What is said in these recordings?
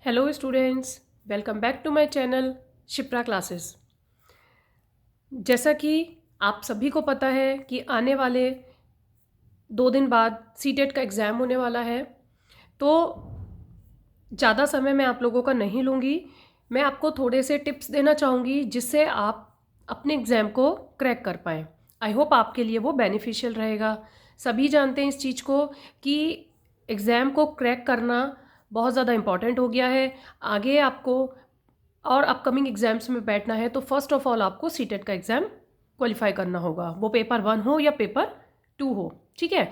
Hello students, welcome back to my channel Shipra classes. जैसा कि आप सभी को पता है कि आने वाले 2 दिन बाद सीटेट का एग्ज़ाम होने वाला है, तो ज़्यादा समय मैं आप लोगों का नहीं लूँगी। मैं आपको थोड़े से टिप्स देना चाहूँगी जिससे आप अपने एग्ज़ाम को क्रैक कर पाएँ। आई होप आपके लिए वो बेनिफिशियल रहेगा। सभी जानते हैं इस चीज़ को कि एग्ज़ाम को क्रैक करना बहुत ज़्यादा इम्पॉर्टेंट हो गया है। आगे आपको और अपकमिंग एग्ज़ाम्स में बैठना है तो फर्स्ट ऑफ ऑल आपको सीटेट का एग्ज़ाम क्वालिफाई करना होगा, वो पेपर 1 हो या पेपर 2 हो। ठीक है,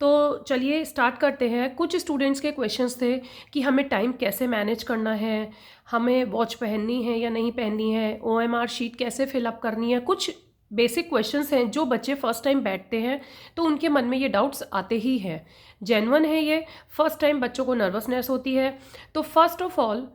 तो चलिए स्टार्ट करते हैं। कुछ स्टूडेंट्स के क्वेश्चंस थे कि हमें टाइम कैसे मैनेज करना है, हमें वॉच पहननी है या नहीं पहननी है, ओएमआर शीट कैसे फिलअप करनी है। कुछ बेसिक क्वेश्चंस हैं जो बच्चे फर्स्ट टाइम बैठते हैं तो उनके मन में ये डाउट्स आते ही हैं। जेन्युइन है ये, फर्स्ट टाइम बच्चों को नर्वसनेस होती है। तो फर्स्ट ऑफ ऑल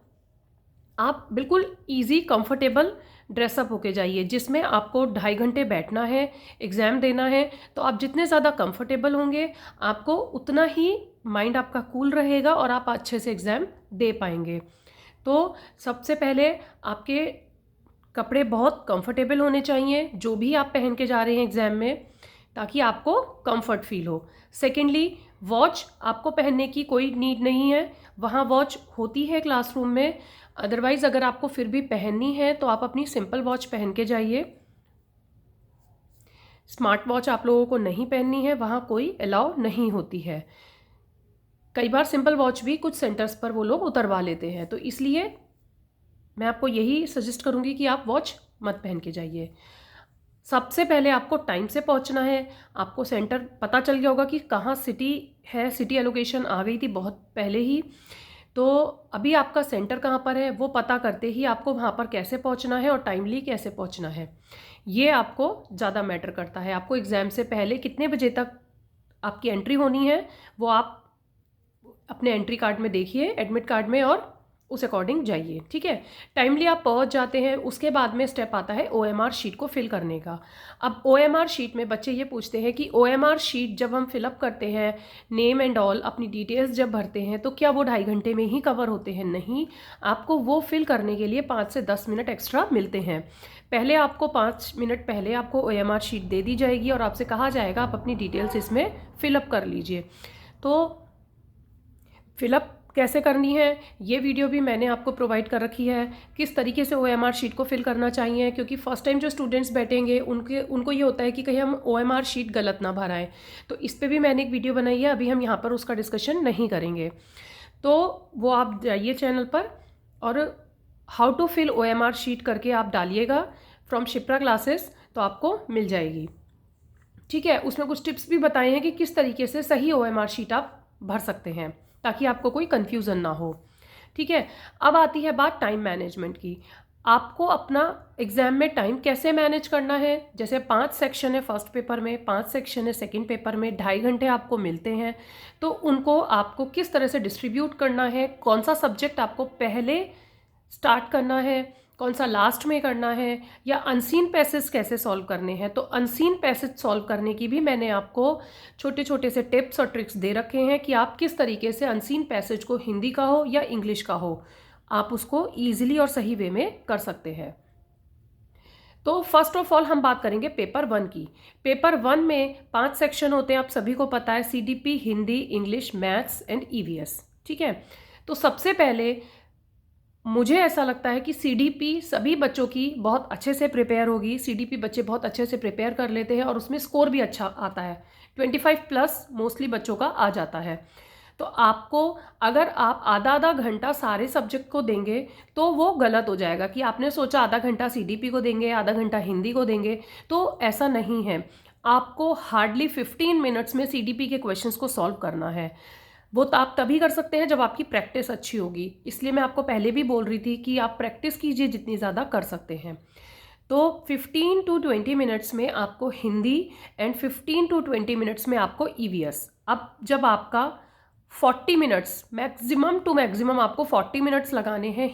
आप बिल्कुल इजी कंफर्टेबल ड्रेसअप होके जाइए, जिसमें आपको 2.5 घंटे बैठना है, एग्ज़ाम देना है। तो आप जितने ज़्यादा कंफर्टेबल होंगे आपको उतना ही माइंड आपका कूल रहेगा और आप अच्छे से एग्ज़ाम दे पाएंगे। तो सबसे पहले आपके कपड़े बहुत कंफर्टेबल होने चाहिए, जो भी आप पहन के जा रहे हैं एग्ज़ाम में, ताकि आपको कंफर्ट फील हो। सेकेंडली, वॉच आपको पहनने की कोई नीड नहीं है, वहाँ वॉच होती है क्लासरूम में। अदरवाइज़ अगर आपको फिर भी पहननी है तो आप अपनी सिंपल वॉच पहन के जाइए। स्मार्ट वॉच आप लोगों को नहीं पहननी है, वहाँ कोई अलाउ नहीं होती है। कई बार सिंपल वॉच भी कुछ सेंटर्स पर वो लोग उतरवा लेते हैं, तो इसलिए मैं आपको यही सजेस्ट करूँगी कि आप वॉच मत पहन के जाइए। सबसे पहले आपको टाइम से पहुंचना है। आपको सेंटर पता चल गया होगा कि कहाँ सिटी है, सिटी एलोकेशन आ गई थी बहुत पहले ही। तो अभी आपका सेंटर कहाँ पर है वो पता करते ही आपको वहाँ पर कैसे पहुँचना है और टाइमली कैसे पहुँचना है, ये आपको ज़्यादा मैटर करता है। आपको एग्ज़ाम से पहले कितने बजे तक आपकी एंट्री होनी है वो आप अपने एंट्री कार्ड में देखिए, एडमिट कार्ड में, और उस अकॉर्डिंग जाइए। ठीक है, टाइमली आप पहुंच जाते हैं। उसके बाद में स्टेप आता है ओएमआर शीट को फिल करने का। अब ओएमआर शीट में बच्चे ये पूछते हैं कि ओएमआर शीट जब हम फिलअप करते हैं, नेम एंड ऑल अपनी डिटेल्स जब भरते हैं, तो क्या वो 2.5 घंटे में ही कवर होते हैं? नहीं, आपको वो फिल करने के लिए 5 से 10 मिनट एक्स्ट्रा मिलते हैं। पहले आपको 5 मिनट पहले आपको ओएमआर शीट दे दी जाएगी और आपसे कहा जाएगा आप अपनी डिटेल्स इसमें फिलअप कर लीजिए। तो फिलअप कैसे करनी है ये वीडियो भी मैंने आपको प्रोवाइड कर रखी है, किस तरीके से ओएमआर शीट को फिल करना चाहिए, क्योंकि फर्स्ट टाइम जो स्टूडेंट्स बैठेंगे उनको ये होता है कि कहीं हम ओएमआर शीट गलत ना भराएं। तो इस पर भी मैंने एक वीडियो बनाई है, अभी हम यहाँ पर उसका डिस्कशन नहीं करेंगे। तो वो आप जाइए चैनल पर और how to fill OMR sheet करके आप डालिएगा फ्रॉम शिप्रा क्लासेस, तो आपको मिल जाएगी। ठीक है, उसमें कुछ टिप्स भी बताए हैं कि किस तरीके से सही ओएमआर शीट आप भर सकते हैं ताकि आपको कोई कन्फ्यूज़न ना हो। ठीक है, अब आती है बात टाइम मैनेजमेंट की। आपको अपना एग्ज़ाम में टाइम कैसे मैनेज करना है। जैसे 5 सेक्शन है फर्स्ट पेपर में, 5 सेक्शन है सेकंड पेपर में, 2.5 घंटे आपको मिलते हैं। तो उनको आपको किस तरह से डिस्ट्रीब्यूट करना है, कौन सा सब्जेक्ट आपको पहले स्टार्ट करना है, कौन सा लास्ट में करना है, या अनसीन पैसेज कैसे सॉल्व करने हैं। तो अनसीन पैसेज सॉल्व करने की भी मैंने आपको छोटे छोटे से टिप्स और ट्रिक्स दे रखे हैं कि आप किस तरीके से अनसीन पैसेज को, हिंदी का हो या इंग्लिश का हो, आप उसको ईजिली और सही वे में कर सकते हैं। तो फर्स्ट ऑफ ऑल हम बात करेंगे पेपर 1 की। पेपर 1 में 5 सेक्शन होते हैं, आप सभी को पता है, CDP, Hindi, English, maths and EVS. ठीक है, तो सबसे पहले मुझे ऐसा लगता है कि सीडीपी सभी बच्चों की बहुत अच्छे से प्रिपेयर होगी। सीडीपी बच्चे बहुत अच्छे से प्रिपेयर कर लेते हैं और उसमें स्कोर भी अच्छा आता है, 25+ मोस्टली बच्चों का आ जाता है। तो आपको, अगर आप आधा आधा घंटा सारे सब्जेक्ट को देंगे तो वो गलत हो जाएगा कि आपने सोचा आधा घंटा सीडीपी को देंगे, आधा घंटा हिंदी को देंगे, तो ऐसा नहीं है। आपको हार्डली 15 मिनट्स में सीडीपी के क्वेश्चंस को सॉल्व करना है। वो तो आप तभी कर सकते हैं जब आपकी प्रैक्टिस अच्छी होगी। इसलिए मैं आपको पहले भी बोल रही थी कि आप प्रैक्टिस कीजिए जितनी ज़्यादा कर सकते हैं। तो 15 to 20 मिनट्स में आपको हिंदी एंड 15 to 20 मिनट्स में आपको ईवीएस। अब जब आपका 40 मिनट्स, मैक्सिमम टू मैक्सिमम आपको 40 मिनट्स लगाने हैं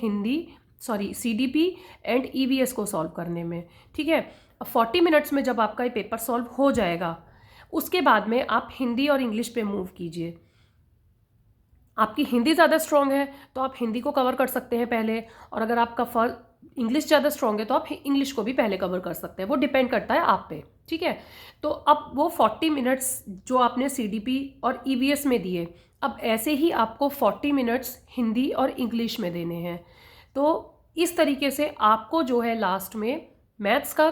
सीडीपी एंड ईवीएस को सॉल्व करने में। ठीक है, अब 40 मिनट्स में जब आपका ये पेपर सॉल्व हो जाएगा, उसके बाद में आप हिंदी और इंग्लिश पे मूव कीजिए। आपकी हिंदी ज़्यादा स्ट्रॉन्ग है तो आप हिंदी को कवर कर सकते हैं पहले, और अगर आपका इंग्लिश ज़्यादा स्ट्रॉन्ग है तो आप इंग्लिश को भी पहले कवर कर सकते हैं। वो डिपेंड करता है आप पे, ठीक है। तो अब वो 40 मिनट्स जो आपने सीडीपी और ईवीएस में दिए, अब ऐसे ही आपको 40 मिनट्स हिंदी और इंग्लिश में देने हैं। तो इस तरीके से आपको जो है लास्ट में मैथ्स का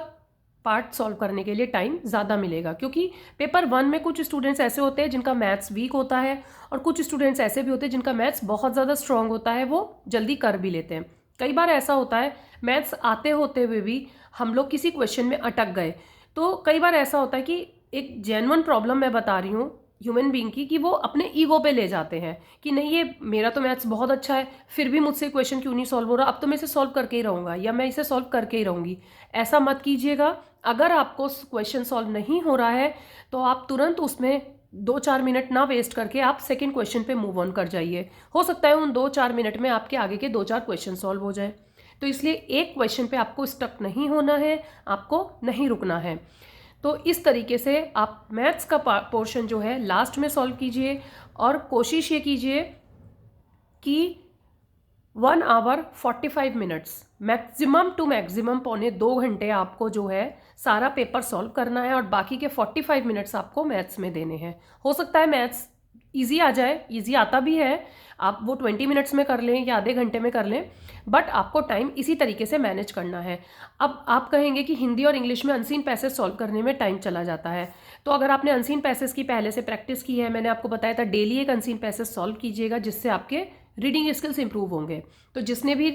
पार्ट सॉल्व करने के लिए टाइम ज़्यादा मिलेगा, क्योंकि पेपर 1 में कुछ स्टूडेंट्स ऐसे होते हैं जिनका मैथ्स वीक होता है, और कुछ स्टूडेंट्स ऐसे भी होते हैं जिनका मैथ्स बहुत ज़्यादा स्ट्रांग होता है, वो जल्दी कर भी लेते हैं। कई बार ऐसा होता है मैथ्स आते होते हुए भी हम लोग किसी क्वेश्चन में अटक गए। तो कई बार ऐसा होता है कि एक जेन्युइन प्रॉब्लम मैं बता रही हूँ ह्यूमन बीइंग की, कि वो अपने ईगो पे ले जाते हैं कि नहीं, ये मेरा तो मैथ्स बहुत अच्छा है, फिर भी मुझसे क्वेश्चन क्यों नहीं सॉल्व हो रहा, अब तो मैं इसे सॉल्व करके ही रहूँगा, या मैं इसे सॉल्व करके ही रहूँगी। ऐसा मत कीजिएगा। अगर आपको क्वेश्चन सॉल्व नहीं हो रहा है तो आप तुरंत उसमें 2-4 मिनट ना वेस्ट करके आप सेकंड क्वेश्चन पे मूव ऑन कर जाइए। हो सकता है उन 2-4 मिनट में आपके आगे के 2-4 क्वेश्चन सॉल्व हो जाए। तो इसलिए एक क्वेश्चन पे आपको स्टक नहीं होना है, आपको नहीं रुकना है। तो इस तरीके से आप मैथ्स का पोर्शन जो है लास्ट में सॉल्व कीजिए, और कोशिश ये कीजिए कि 1 hour 45 minutes maximum to maximum 1.25 घंटे आपको जो है सारा पेपर सॉल्व करना है, और बाकी के 45 मिनट्स आपको मैथ्स में देने हैं। हो सकता है मैथ्स इजी आ जाए, इजी आता भी है, आप वो 20 मिनट्स में कर लें या आधे घंटे में कर लें, बट आपको टाइम इसी तरीके से मैनेज करना है। अब आप कहेंगे कि हिंदी और इंग्लिश में अनसीन पैसेज सॉल्व करने में टाइम चला जाता है। तो अगर आपने अनसीन पैसेज की पहले से प्रैक्टिस की है, मैंने आपको बताया था डेली एक अनसीन पैसेज सॉल्व कीजिएगा, जिससे आपके रीडिंग स्किल्स इंप्रूव होंगे। तो जिसने भी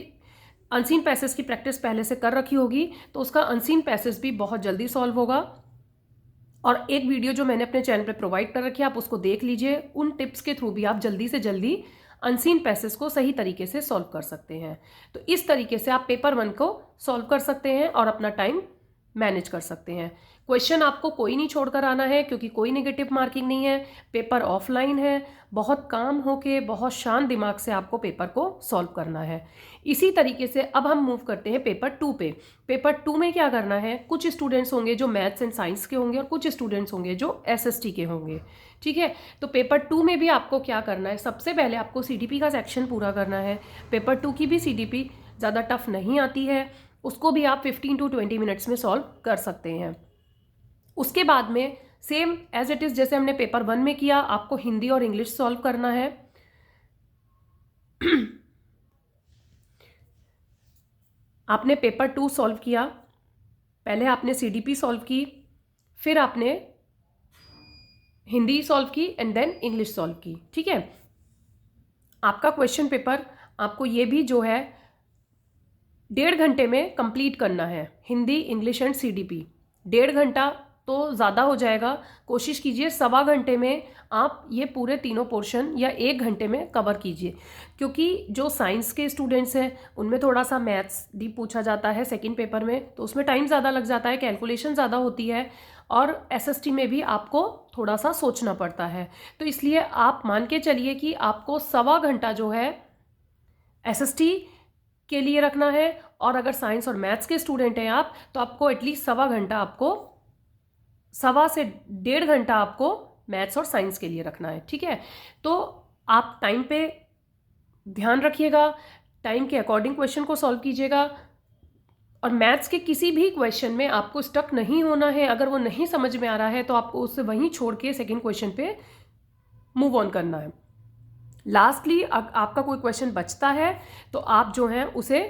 अनसीन पैसेज की प्रैक्टिस पहले से कर रखी होगी तो उसका अनसीन पैसेज भी बहुत जल्दी सॉल्व होगा। और एक वीडियो जो मैंने अपने चैनल पे प्रोवाइड कर रखी है, आप उसको देख लीजिए। उन टिप्स के थ्रू भी आप जल्दी से जल्दी अनसीन पैसेज को सही तरीके से सॉल्व कर सकते हैं। तो इस तरीके से आप पेपर 1 को सॉल्व कर सकते हैं और अपना टाइम मैनेज कर सकते हैं। क्वेश्चन आपको कोई नहीं छोड़कर आना है, क्योंकि कोई नेगेटिव मार्किंग नहीं है, पेपर ऑफलाइन है। बहुत काम होके बहुत शांत दिमाग से आपको पेपर को सॉल्व करना है। इसी तरीके से अब हम मूव करते हैं पेपर 2 पे। पेपर 2 में क्या करना है, कुछ स्टूडेंट्स होंगे जो मैथ्स एंड साइंस के होंगे और कुछ स्टूडेंट्स होंगे जो एसएसटी के होंगे, ठीक है। तो पेपर 2 में भी आपको क्या करना है, सबसे पहले आपको सीडीपी का सेक्शन पूरा करना है। पेपर 2 की भी सीडीपी ज़्यादा टफ नहीं आती है, उसको भी आप 15 to 20 मिनट्स में सॉल्व कर सकते हैं। उसके बाद में सेम एज इट इज़ जैसे हमने पेपर 1 में किया, आपको हिंदी और इंग्लिश सॉल्व करना है। आपने पेपर 2 सॉल्व किया, पहले आपने सीडीपी सॉल्व की, फिर आपने हिंदी सॉल्व की एंड देन इंग्लिश सॉल्व की, ठीक है। आपका क्वेश्चन पेपर आपको ये भी जो है 1.5 घंटे में कंप्लीट करना है। हिंदी, इंग्लिश एंड सीडीपी 1.5 घंटा तो ज़्यादा हो जाएगा, कोशिश कीजिए 1.25 घंटे में आप ये पूरे तीनों पोर्शन या 1 घंटे में कवर कीजिए। क्योंकि जो साइंस के स्टूडेंट्स हैं उनमें थोड़ा सा मैथ्स डीप पूछा जाता है सेकंड पेपर में, तो उसमें टाइम ज़्यादा लग जाता है, कैलकुलेशन ज़्यादा होती है, और एसएसटी में भी आपको थोड़ा सा सोचना पड़ता है। तो इसलिए आप मान के चलिए कि आपको 1.25 घंटा जो है एसएसटी के लिए रखना है, और अगर साइंस और मैथ्स के स्टूडेंट हैं आप, तो आपको एटलीस्ट 1.25 घंटा, आपको 1.25 से 1.5 घंटा आपको मैथ्स और साइंस के लिए रखना है, ठीक है। तो आप टाइम पे ध्यान रखिएगा, टाइम के अकॉर्डिंग क्वेश्चन को सॉल्व कीजिएगा, और मैथ्स के किसी भी क्वेश्चन में आपको स्टक नहीं होना है। अगर वो नहीं समझ में आ रहा है तो आपको उससे वहीं छोड़ के सेकेंड क्वेश्चन पे मूव ऑन करना है। लास्टली आपका कोई क्वेश्चन बचता है तो आप जो है उसे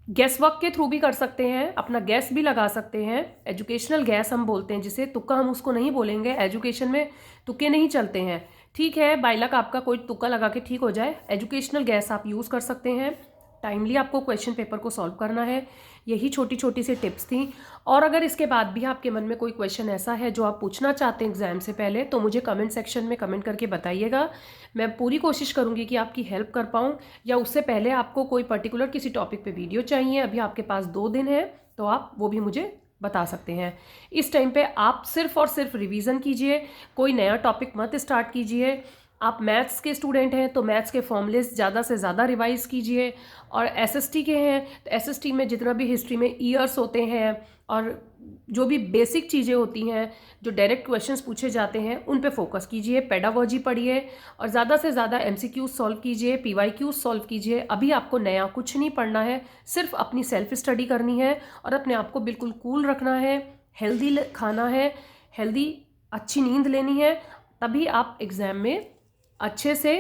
गैस वर्क के थ्रू भी कर सकते हैं, अपना गैस भी लगा सकते हैं। एजुकेशनल गैस हम बोलते हैं जिसे, तुक्का हम उसको नहीं बोलेंगे, एजुकेशन में तुक्के नहीं चलते हैं, ठीक है। बाय लक आपका कोई तुक्का लगा के ठीक हो जाए, एजुकेशनल गैस आप यूज़ कर सकते हैं। टाइमली आपको क्वेश्चन पेपर को सॉल्व करना है। यही छोटी छोटी सी टिप्स थी। और अगर इसके बाद भी आपके मन में कोई क्वेश्चन ऐसा है जो आप पूछना चाहते हैं एग्जाम से पहले, तो मुझे कमेंट सेक्शन में कमेंट करके बताइएगा। मैं पूरी कोशिश करूंगी कि आपकी हेल्प कर पाऊँ। या उससे पहले आपको कोई पर्टिकुलर किसी टॉपिक पे वीडियो चाहिए, अभी आपके पास 2 दिन है, तो आप वो भी मुझे बता सकते हैं। इस टाइम पे आप सिर्फ और सिर्फ रिवीजन कीजिए, कोई नया टॉपिक मत स्टार्ट कीजिए। आप मैथ्स के स्टूडेंट हैं तो मैथ्स के फॉर्मूलेस ज़्यादा से ज़्यादा रिवाइज कीजिए, और एसएसटी के हैं तो एसएसटी में जितना भी हिस्ट्री में ईयर्स होते हैं और जो भी बेसिक चीज़ें होती हैं, जो डायरेक्ट क्वेश्चंस पूछे जाते हैं, उन पे फोकस कीजिए, पेडागॉजी पढ़िए और ज़्यादा से ज़्यादा एमसीक्यूज सॉल्व कीजिए, पीवाईक्यूज सॉल्व कीजिए। अभी आपको नया कुछ नहीं पढ़ना है, सिर्फ अपनी सेल्फ स्टडी करनी है और अपने आप को बिल्कुल कूल रखना है, हेल्दी खाना है, हेल्दी अच्छी नींद लेनी है, तभी आप एग्ज़ाम में अच्छे से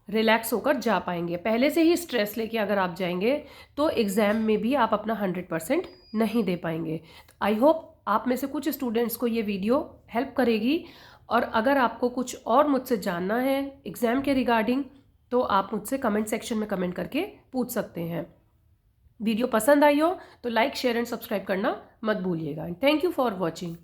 रिलैक्स होकर जा पाएंगे। पहले से ही स्ट्रेस लेके अगर आप जाएंगे तो एग्ज़ाम में भी आप अपना 100% नहीं दे पाएंगे। तो आई होप आप में से कुछ स्टूडेंट्स को ये वीडियो हेल्प करेगी। और अगर आपको कुछ और मुझसे जानना है एग्ज़ाम के रिगार्डिंग तो आप मुझसे कमेंट सेक्शन में कमेंट करके पूछ सकते हैं। वीडियो पसंद आई हो तो लाइक, शेयर एंड सब्सक्राइब करना मत भूलिएगा। Thank you for watching.